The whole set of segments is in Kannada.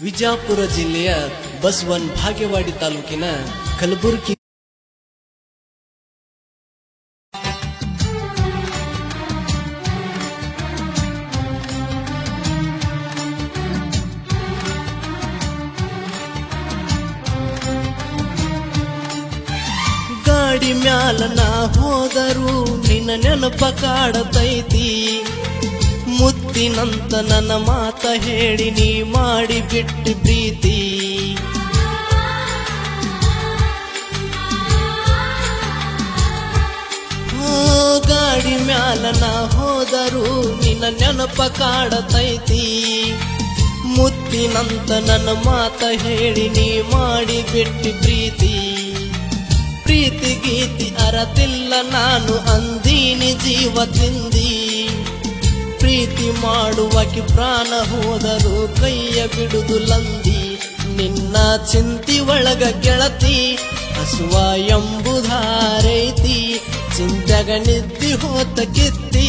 ವಿಜಾಪುರ ಜಿಲ್ಲೆಯ ಬಸವನ್ ಭಾಗ್ಯವಾಡಿ ತಾಲೂಕಿನ ಕಲಬುರ್ಗಿ ಗಾಡಿ ಮ್ಯಾಲ ನಾ ಹೋದರೂ ನಿನ್ನ ನೆನಪ ಕಾಡತೈತಿ. ಮುತ್ತಿನಂತ ನನ್ನ ಮಾತ ಹೇಳಿ ನೀ ಮಾಡಿ ಬಿಟ್ಟು ಪ್ರೀತಿ. ಗಾಡಿ ಮ್ಯಾಲ ನಾ ಹೋದರೂ ನಿನ್ನ ನೆನಪ ಕಾಡತೈತಿ. ಮುತ್ತಿನಂತ ನನ್ನ ಮಾತ ಹೇಳಿ ನೀ ಮಾಡಿ ಬಿಟ್ಟು ಪ್ರೀತಿ. ಪ್ರೀತಿ ಗೀತಿ ಅರತಿಲ್ಲ ನಾನು ಅಂದೀನಿ ಜೀವ ತಿಂದಿ. ಪ್ರೀತಿ ಮಾಡುವಕ್ಕೆ ಪ್ರಾಣ ಹೋದರೂ ಕೈಯ ಬಿಡುದು ಲಂದಿ. ನಿನ್ನ ಚಿಂತಿ ಒಳಗ ಗೆಳತಿ ಹಸುವ ಎಂಬುದಾರೈತಿ. ಚಿಂತೆಗ ನಿದ್ದಿ ಹೋತ ಕಿತ್ತಿ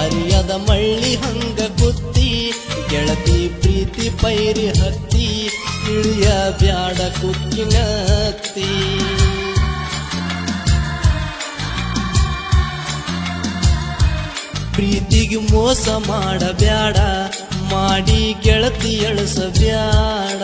ಅರಿಯದ ಮಳ್ಳಿ ಹಂಗ ಕುತ್ತಿ. ಗೆಳತಿ ಪ್ರೀತಿ ಪೈರಿ ಹತ್ತಿ ಇಳಿಯ ಬ್ಯಾಡ ಕುಕ್ಕಿನತ್ತಿ. ಪ್ರೀತಿಗೆ ಮೋಸ ಮಾಡಬ್ಯಾಡ ಮಾಡಿ ಗೆಳತಿ ಎಳಸಬ್ಯಾಡ.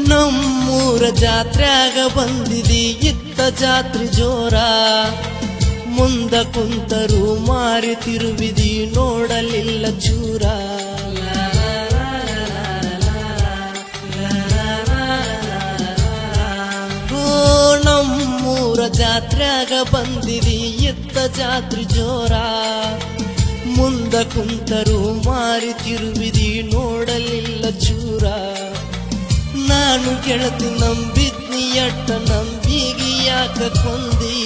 ನಮ್ಮೂರ ಜಾತ್ರ್ಯಾಗ ಬಂದಿದಿ ಇತ್ತ ಜಾತ್ರೆ ಜೋರ. ಮುಂದ ಕುಂತರು ಮಾರಿ ತಿರುವಿದಿ ನೋಡಲಿಲ್ಲ ಚೂರ. ನಮ್ಮೂರ ಜಾತ್ರ್ಯಾಗ ಬಂದಿದಿ ಇತ್ತ ಜಾತ್ರೆ ಜೋರ. ಮುಂದ ಕುಂತರು ಮಾರಿ ತಿರುವಿದಿ ನೋಡಲಿಲ್ಲ ಚೂರ. ನಾನು ಗೆಳತಿ ನಂಬಿದ್ನಿ ಎಟ್ಟ ನಂಬಿಗಿ ಯಾಕ ಕೊಂದಿ.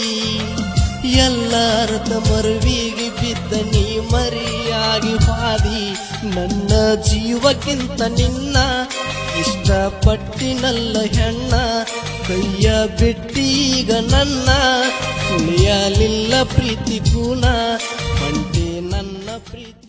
ಎಲ್ಲ ಅರ್ಥ ಮರುವಿಗೆ ಬಿದ್ದ ನೀ ಮರಿಯಾಗಿ ಹಾದಿ. ನನ್ನ ಜೀವಕ್ಕಿಂತ ನಿನ್ನ ಇಷ್ಟಪಟ್ಟಿನಲ್ಲ ಹೆಣ್ಣ. ಕೈಯ ಬಿಟ್ಟೀಗ ನನ್ನ ಉಳಿಯಲಿಲ್ಲ ಪ್ರೀತಿ ಕೂನ. ಹೊಂಟೆ ನನ್ನ ಪ್ರೀತಿ